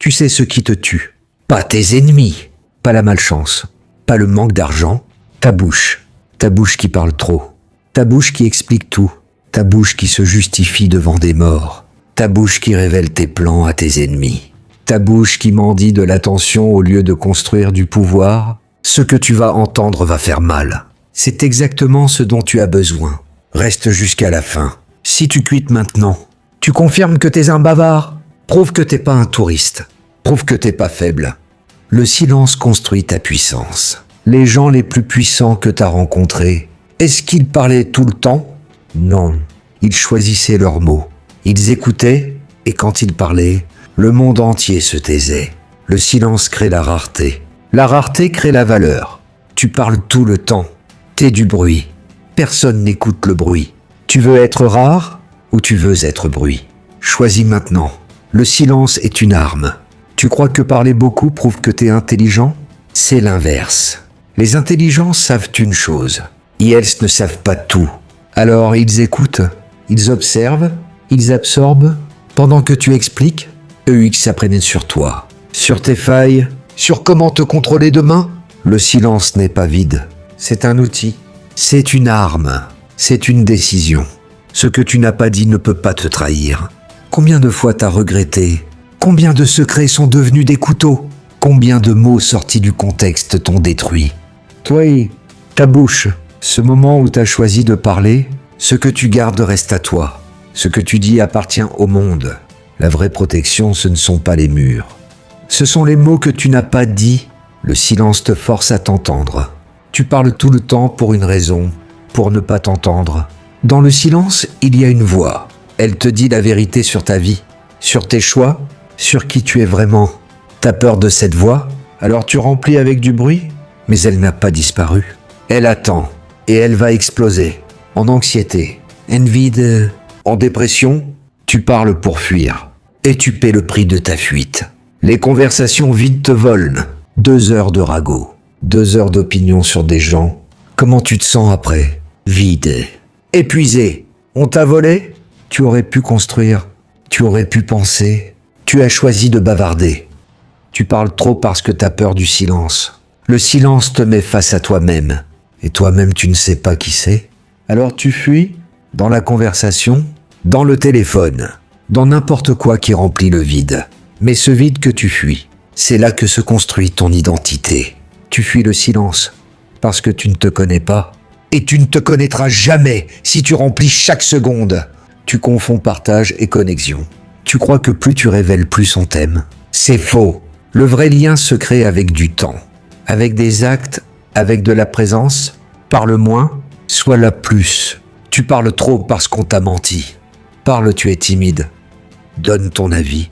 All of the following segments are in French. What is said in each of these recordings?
Tu sais ce qui te tue. Pas tes ennemis, pas la malchance, pas le manque d'argent. Ta bouche qui parle trop. Ta bouche qui explique tout. Ta bouche qui se justifie devant des morts. Ta bouche qui révèle tes plans à tes ennemis. Ta bouche qui mendie de l'attention au lieu de construire du pouvoir. Ce que tu vas entendre va faire mal. C'est exactement ce dont tu as besoin. Reste jusqu'à la fin. Si tu quittes maintenant, tu confirmes que t'es un bavard. Prouve que t'es pas un touriste. Prouve que t'es pas faible. Le silence construit ta puissance. Les gens les plus puissants que t'as rencontrés, est-ce qu'ils parlaient tout le temps? Non. Ils choisissaient leurs mots. Ils écoutaient, et quand ils parlaient, le monde entier se taisait. Le silence crée la rareté. La rareté crée la valeur. Tu parles tout le temps. T'es du bruit. Personne n'écoute le bruit. Tu veux être rare ou tu veux être bruit? Choisis maintenant. Le silence est une arme. Tu crois que parler beaucoup prouve que t'es intelligent? C'est l'inverse. Les intelligents savent une chose. Et elles ne savent pas tout. Alors ils écoutent, ils observent, ils absorbent. Pendant que tu expliques, eux ils s'apprennent sur toi. Sur tes failles, sur comment te contrôler demain. Le silence n'est pas vide. C'est un outil. C'est une arme. C'est une décision. Ce que tu n'as pas dit ne peut pas te trahir. Combien de fois t'as regretté? Combien de secrets sont devenus des couteaux? Combien de mots sortis du contexte t'ont détruit? Toi, ta bouche, ce moment où t'as choisi de parler, ce que tu gardes reste à toi. Ce que tu dis appartient au monde. La vraie protection, ce ne sont pas les murs. Ce sont les mots que tu n'as pas dit. Le silence te force à t'entendre. Tu parles tout le temps pour une raison, pour ne pas t'entendre. Dans le silence, il y a une voix. Elle te dit la vérité sur ta vie, sur tes choix, sur qui tu es vraiment. T'as peur de cette voix? Alors tu remplis avec du bruit? Mais elle n'a pas disparu. Elle attend, et elle va exploser. En anxiété, en vide, en dépression, tu parles pour fuir. Et tu paies le prix de ta fuite. Les conversations vides te volent. 2 heures de ragot, 2 heures d'opinion sur des gens. Comment tu te sens après? Vide, épuisé. On t'a volé? Tu aurais pu construire, tu aurais pu penser. Tu as choisi de bavarder. Tu parles trop parce que t'as peur du silence. Le silence te met face à toi-même. Et toi-même tu ne sais pas qui c'est. Alors tu fuis dans la conversation, dans le téléphone, dans n'importe quoi qui remplit le vide. Mais ce vide que tu fuis, c'est là que se construit ton identité. Tu fuis le silence parce que tu ne te connais pas. Et tu ne te connaîtras jamais si tu remplis chaque seconde. Tu confonds partage et connexion. Tu crois que plus tu révèles, plus on t'aime. C'est faux. Le vrai lien se crée avec du temps, avec des actes, avec de la présence. Parle moins, sois là plus. Tu parles trop parce qu'on t'a menti. Parle, tu es timide. Donne ton avis.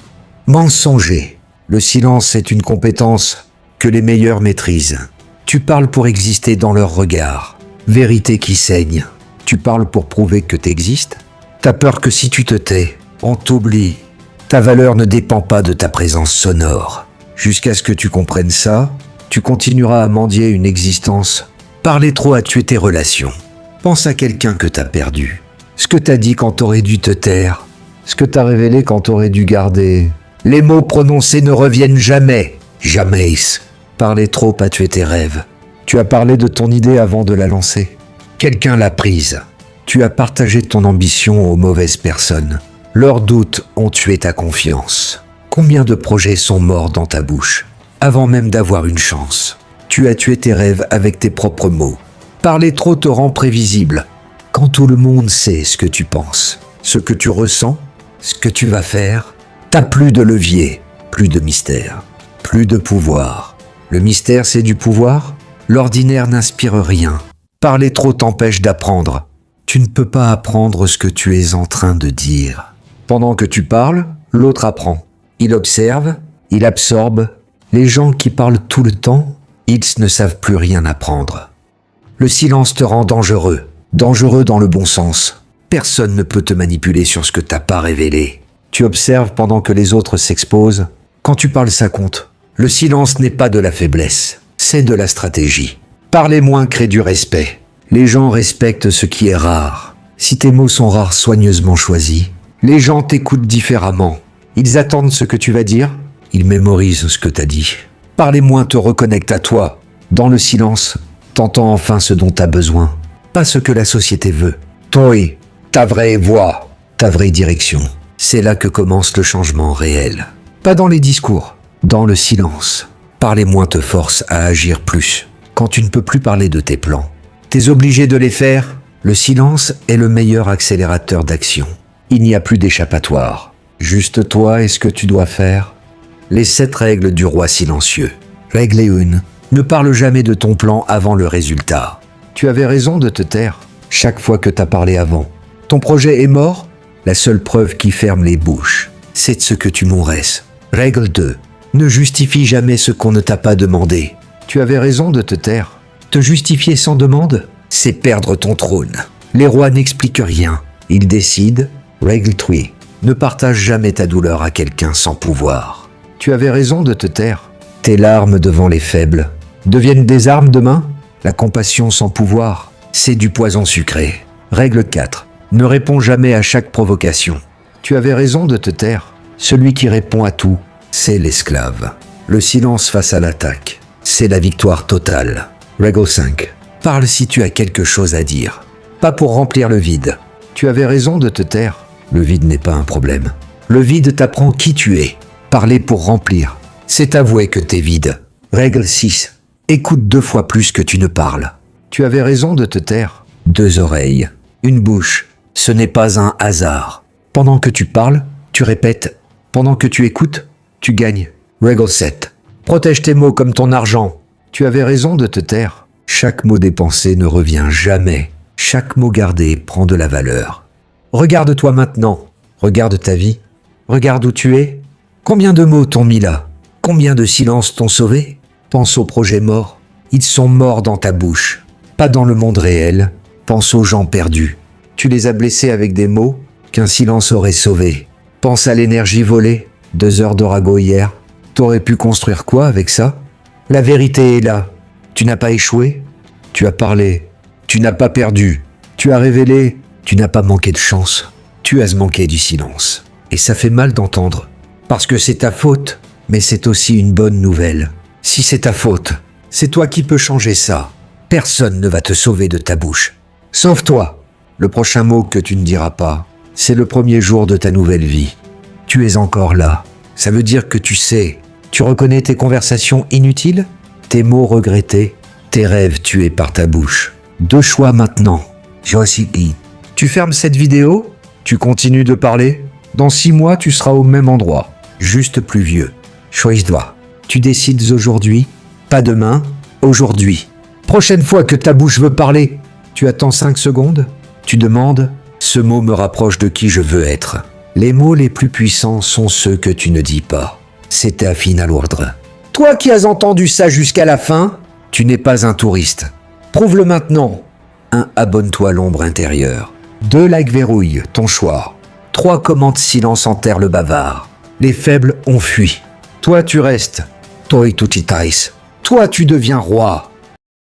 Mensonger. Le silence est une compétence que les meilleurs maîtrisent. Tu parles pour exister dans leur regard. Vérité qui saigne. Tu parles pour prouver que t'existes. T'as peur que si tu te tais, on t'oublie. Ta valeur ne dépend pas de ta présence sonore. Jusqu'à ce que tu comprennes ça, tu continueras à mendier une existence. Parler trop a tué tes relations. Pense à quelqu'un que t'as perdu. Ce que t'as dit quand t'aurais dû te taire. Ce que t'as révélé quand t'aurais dû garder. Les mots prononcés ne reviennent jamais. Jamais. Parler trop a tué tes rêves. Tu as parlé de ton idée avant de la lancer. Quelqu'un l'a prise. Tu as partagé ton ambition aux mauvaises personnes. Leurs doutes ont tué ta confiance. Combien de projets sont morts dans ta bouche, avant même d'avoir une chance? Tu as tué tes rêves avec tes propres mots. Parler trop te rend prévisible. Quand tout le monde sait ce que tu penses, ce que tu ressens, ce que tu vas faire, t'as plus de levier, plus de mystère, plus de pouvoir. Le mystère, c'est du pouvoir. L'ordinaire n'inspire rien. Parler trop t'empêche d'apprendre. Tu ne peux pas apprendre ce que tu es en train de dire. Pendant que tu parles, l'autre apprend. Il observe, il absorbe. Les gens qui parlent tout le temps, ils ne savent plus rien apprendre. Le silence te rend dangereux. Dangereux dans le bon sens. Personne ne peut te manipuler sur ce que t'as pas révélé. Tu observes pendant que les autres s'exposent. Quand tu parles, ça compte. Le silence n'est pas de la faiblesse, c'est de la stratégie. Parler moins crée du respect. Les gens respectent ce qui est rare. Si tes mots sont rares, soigneusement choisis, les gens t'écoutent différemment. Ils attendent ce que tu vas dire. il mémorise ce que t'as dit. Parler moins te reconnecte à toi. Dans le silence, t'entends enfin ce dont t'as besoin. Pas ce que la société veut. Toi, ta vraie voix, ta vraie direction. C'est là que commence le changement réel. Pas dans les discours, dans le silence. Parler moins te force à agir plus. Quand tu ne peux plus parler de tes plans, t'es obligé de les faire. Le silence est le meilleur accélérateur d'action. Il n'y a plus d'échappatoire. Juste toi et ce que tu dois faire. Les 7 règles du roi silencieux. Règle 1. Ne parle jamais de ton plan avant le résultat. Tu avais raison de te taire chaque fois que t'as parlé avant. Ton projet est mort. La seule preuve qui ferme les bouches, c'est de ce que tu mourrais. Règle 2. Ne justifie jamais ce qu'on ne t'a pas demandé. Tu avais raison de te taire. Te justifier sans demande, c'est perdre ton trône. Les rois n'expliquent rien. Ils décident. Règle 3. Ne partage jamais ta douleur à quelqu'un sans pouvoir. Tu avais raison de te taire. Tes larmes devant les faibles deviennent des armes demain. La compassion sans pouvoir, c'est du poison sucré. Règle 4. Ne réponds jamais à chaque provocation. Tu avais raison de te taire. Celui qui répond à tout, c'est l'esclave. Le silence face à l'attaque, c'est la victoire totale. Règle 5. Parle si tu as quelque chose à dire. Pas pour remplir le vide. Tu avais raison de te taire. Le vide n'est pas un problème. Le vide t'apprend qui tu es. Parler pour remplir, c'est avouer que t'es vide. Règle 6. Écoute 2 fois plus que tu ne parles. Tu avais raison de te taire. 2 oreilles, une bouche, ce n'est pas un hasard. Pendant que tu parles, tu répètes. Pendant que tu écoutes, tu gagnes. Règle 7. Protège tes mots comme ton argent. Tu avais raison de te taire. Chaque mot dépensé ne revient jamais. Chaque mot gardé prend de la valeur. Regarde-toi maintenant. Regarde ta vie. Regarde où tu es. Combien de mots t'ont mis là? Combien de silences t'ont sauvé? Pense aux projets morts. Ils sont morts dans ta bouche. Pas dans le monde réel. Pense aux gens perdus. Tu les as blessés avec des mots qu'un silence aurait sauvés. Pense à l'énergie volée. 2 heures de ragot hier. T'aurais pu construire quoi avec ça? La vérité est là. Tu n'as pas échoué. Tu as parlé. Tu n'as pas perdu. Tu as révélé. Tu n'as pas manqué de chance. Tu as manqué du silence. Et ça fait mal d'entendre. Parce que c'est ta faute. Mais c'est aussi une bonne nouvelle. Si c'est ta faute, c'est toi qui peux changer ça. Personne ne va te sauver de ta bouche. Sauf toi. Le prochain mot que tu ne diras pas, c'est le premier jour de ta nouvelle vie. Tu es encore là. Ça veut dire que tu sais. Tu reconnais tes conversations inutiles, tes mots regrettés, tes rêves tués par ta bouche. 2 choix maintenant. Josie. Tu fermes cette vidéo, tu continues de parler. Dans 6 mois, tu seras au même endroit, juste plus vieux. Choisis-toi. Tu décides aujourd'hui, pas demain, aujourd'hui. Prochaine fois que ta bouche veut parler, tu attends 5 secondes, tu demandes « Ce mot me rapproche de qui je veux être ». Les mots les plus puissants sont ceux que tu ne dis pas. C'est ta finale ordre. Toi qui as entendu ça jusqu'à la fin, tu n'es pas un touriste. Prouve-le maintenant. 1. Abonne-toi à l'ombre intérieure. 2. Like verrouille, ton choix. 3. Commente silence enterre le bavard. Les faibles ont fui. Toi tu restes. Toi tu deviens roi.